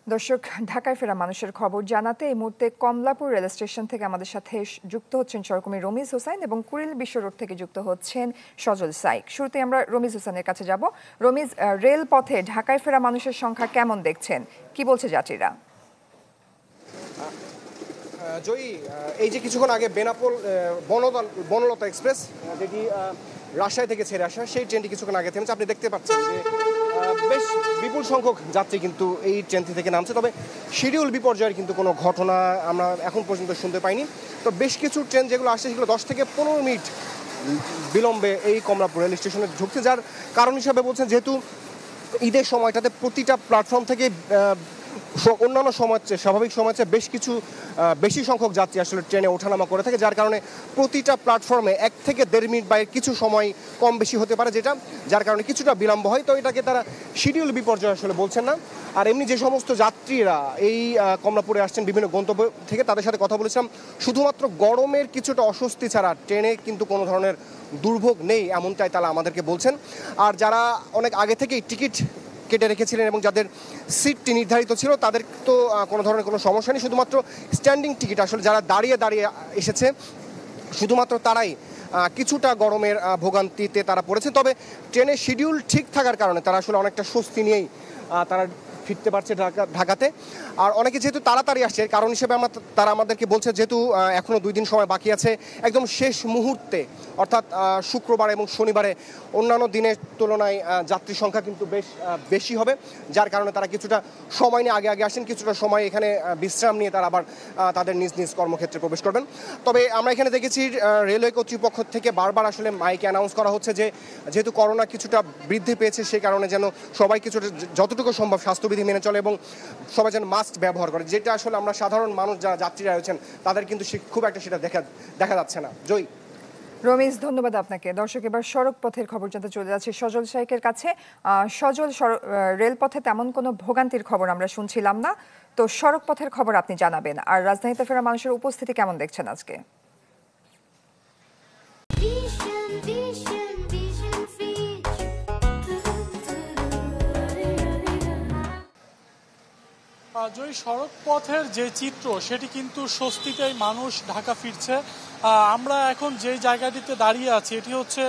দর্শক, ঢাকায় ফেরা মানুষের খবর জানাতে এই মুহূর্তে কমলাপুর রেল স্টেশন থেকে আমাদের সাথে যুক্ত হচ্ছেন সহকর্মী রমিজ হোসেন এবং কুড়িল বিশ্ব রোড থেকে যুক্ত হচ্ছেন সজল সাইক। শুরুতে আমরা রমিজ হোসেনের কাছে যাব। রমিজ, রেল পথে ঢাকায় ফেরা মানুষের সংখ্যা কেমন দেখছেন, কি বলছে যাত্রীরা? জয়ী, এই যে কিছুক্ষণ আগে বেনাপোল বনলতা এক্সপ্রেস যেটি রাজশাহী থেকে ছেড়ে আসা, সেই ট্রেনটি কিছুক্ষণ আগে থেমেছে। আপনি দেখতে পাচ্ছেন যে বেশ বিপুল সংখ্যক যাত্রী কিন্তু এই ট্রেনটি থেকে নামছে। তবে শিডিউল বিপর্যয়ের কিন্তু কোনো ঘটনা আমরা এখন পর্যন্ত শুনতে পাইনি। তো বেশ কিছু ট্রেন যেগুলো আসছে সেগুলো 10 থেকে 15 মিনিট বিলম্বে এই কমলাপুর রেল স্টেশনে ঢুকছে, যার কারণ হিসাবে বলছেন যেহেতু ঈদের সময়টাতে প্রতিটা প্ল্যাটফর্ম থেকে অন্যান্য সময় স্বাভাবিক সময় বেশি সংখ্যক যাত্রী আসলে ট্রেনে ওঠানামা করে থাকে, যার কারণে প্রতিটা প্ল্যাটফর্মে 1 থেকে 1.5 মিনিট বা কিছু সময় কম বেশি হতে পারে, যার কারণে কিছুটা বিলম্ব হয়। তো এটাকে তারা শিডিউল বিপর্যয় আসলে বলছেন না। আর এমনি যে সমস্ত যাত্রীরা এই কমলাপুরে আসছেন বিভিন্ন গন্তব্য থেকে, তাদের সাথে কথা বলেছিলাম, শুধুমাত্র গরমের কিছুটা অস্বস্তি ছাড়া ট্রেনে কিন্তু কোনো ধরনের দুর্ভোগ নেই, এমনটাই তারা আমাদেরকে বলছেন। আর যারা অনেক আগে থেকেই টিকিট কেটে রেখেছিলেন এবং যাদের সিটটি নির্ধারিত ছিল, তাদের তো কোনো ধরনের কোনো সমস্যা নেই। শুধুমাত্র স্ট্যান্ডিং টিকিট আসলে যারা দাঁড়িয়ে দাঁড়িয়ে এসেছে, শুধুমাত্র তারাই কিছুটা গরমের ভোগান্তিতে তারা পড়েছে। তবে ট্রেনের শিডিউল ঠিক থাকার কারণে তারা আসলে অনেকটা স্বস্তি নিয়েই তারা ফিরতে পারছে ঢাকাতে। আর অনেকে যেহেতু তাড়াতাড়ি আসছে, কারণ হিসেবে তারা আমাদেরকে বলছে যেহেতু এখনও 2 দিন সময় বাকি আছে, একদম শেষ মুহূর্তে অর্থাৎ শুক্রবার এবং শনিবারে অন্যান্য দিনের তুলনায় যাত্রী সংখ্যা কিন্তু বেশ বেশি হবে, যার কারণে তারা কিছুটা সময় নিয়ে আগে আসেন, কিছুটা সময় এখানে বিশ্রাম নিয়ে তারা আবার তাদের নিজ নিজ কর্মক্ষেত্রে প্রবেশ করবেন। তবে আমরা এখানে দেখেছি রেলওয়ে কর্তৃপক্ষ থেকে বারবার আসলে মাইকে অ্যানাউন্স করা হচ্ছে যে যেহেতু করোনা কিছুটা বৃদ্ধি পেয়েছে, সেই কারণে যেন সবাই কিছুটা যতটুকু সম্ভব স্বাস্থ্যবিধি মেনে চলে এবং সবাই যেন মাস্ক ব্যবহার করে, যেটা আসলে আমরা সাধারণ মানুষ যারা যাত্রীরা রয়েছেন তাদের কিন্তু খুব একটা সেটা দেখা যাচ্ছে না। জয়ী। রমিজ, ধন্যবাদ আপনাকে। দর্শক, এবার সড়ক পথের খবর জানতে চলে যাচ্ছে সজল সাইকের কাছে। সজল, রেলপথে তেমন কোনো ভোগান্তির খবর আমরা শুনছিলাম না, তো সড়ক পথের খবর আপনি জানাবেন। আর রাজধানীতে ফেরা মানুষের উপস্থিতি কেমন দেখছেন আজকে? জয়ী, সড়ক পথের যে চিত্র সেটি কিন্তু স্বস্তিতেই মানুষ ঢাকা ফিরছে। আমরা এখন যে জায়গাটিতে দাঁড়িয়ে আছি এটি হচ্ছে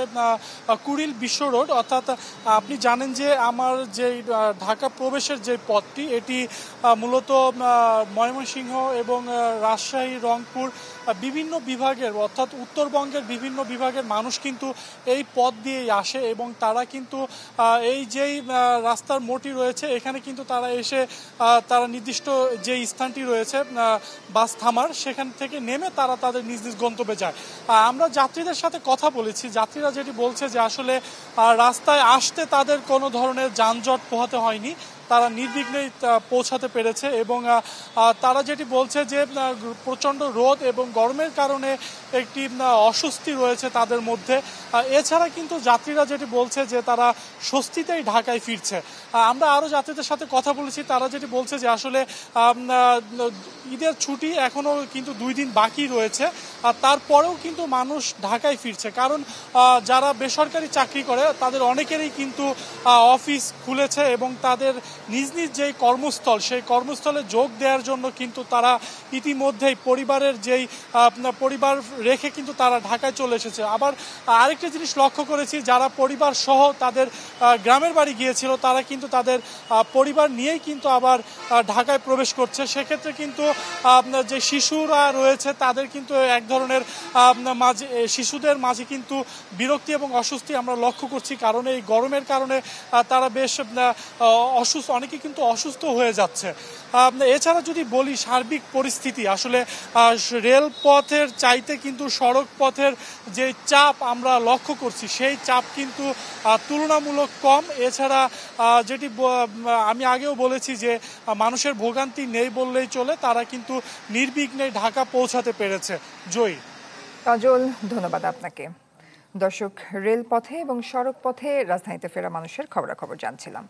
কুড়িল বিশ্ব রোড, অর্থাৎ আপনি জানেন যে আমার যে ঢাকা প্রবেশের যে পথটি এটি মূলত ময়মনসিংহ এবং রাজশাহী, রংপুর বিভিন্ন বিভাগের অর্থাৎ উত্তরবঙ্গের বিভিন্ন বিভাগের মানুষ কিন্তু এই পথ দিয়েই আসে এবং তারা কিন্তু এই যেই রাস্তার মোড়টি রয়েছে এখানে কিন্তু তারা এসে তারা নির্দিষ্ট যে স্থানটি রয়েছে বাস থামার, সেখান থেকে নেমে তারা তাদের নিজ নিজ গন্তব্যে যায়। আমরা যাত্রীদের সাথে কথা বলেছি, যাত্রীরা যেটি বলছে যে আসলে রাস্তায় আসতে তাদের কোনো ধরনের যানজট পোহাতে হয়নি, তারা নির্বিঘ্নেই পৌঁছাতে পেরেছে এবং তারা যেটি বলছে যে প্রচণ্ড রোদ এবং গরমের কারণে একটি অস্বস্তি রয়েছে তাদের মধ্যে। এছাড়া কিন্তু যাত্রীরা যেটি বলছে যে তারা স্বস্তিতেই ঢাকায় ফিরছে। আমরা আরও যাত্রীদের সাথে কথা বলেছি, তারা যেটি বলছে যে আসলে ঈদের ছুটি এখনও কিন্তু 2 দিন বাকি রয়েছে, আর তারপরেও কিন্তু মানুষ ঢাকায় ফিরছে, কারণ যারা বেসরকারি চাকরি করে তাদের অনেকেরই কিন্তু অফিস খুলেছে এবং তাদের নিজ নিজ যেই কর্মস্থল সেই কর্মস্থলে যোগ দেওয়ার জন্য কিন্তু তারা ইতিমধ্যেই পরিবারের যেই পরিবার রেখে কিন্তু তারা ঢাকায় চলে এসেছে। আবার আরেকটা জিনিস লক্ষ্য করেছি, যারা পরিবার সহ তাদের গ্রামের বাড়ি গিয়েছিল তারা কিন্তু তাদের পরিবার নিয়েই কিন্তু আবার ঢাকায় প্রবেশ করছে। সেক্ষেত্রে কিন্তু যে শিশুরা রয়েছে তাদের কিন্তু এক ধরনের শিশুদের মাঝে কিন্তু বিরক্তি এবং অস্বস্তি আমরা লক্ষ্য করছি, কারণ এই গরমের কারণে তারা বেশ অনেকে কিন্তু অসুস্থ হয়ে যাচ্ছে। এছাড়া যদি বলি সার্বিক পরিস্থিতি, আসলে রেলপথের চাইতে কিন্তু সড়ক পথের যে চাপ আমরা লক্ষ্য করছি সেই চাপ কিন্তু তুলনামূলক কম। এছাড়া যেটি আমি আগেও বলেছি যে মানুষের ভোগান্তি নেই বললেই চলে, তারা কিন্তু নির্বিঘ্নে ঢাকা পৌঁছাতে পেরেছে। জয়ী। কাজল, ধন্যবাদ আপনাকে। দর্শক, রেলপথে এবং সড়ক পথে রাজধানীতে ফেরা মানুষের খবরাখবর জানছিলাম।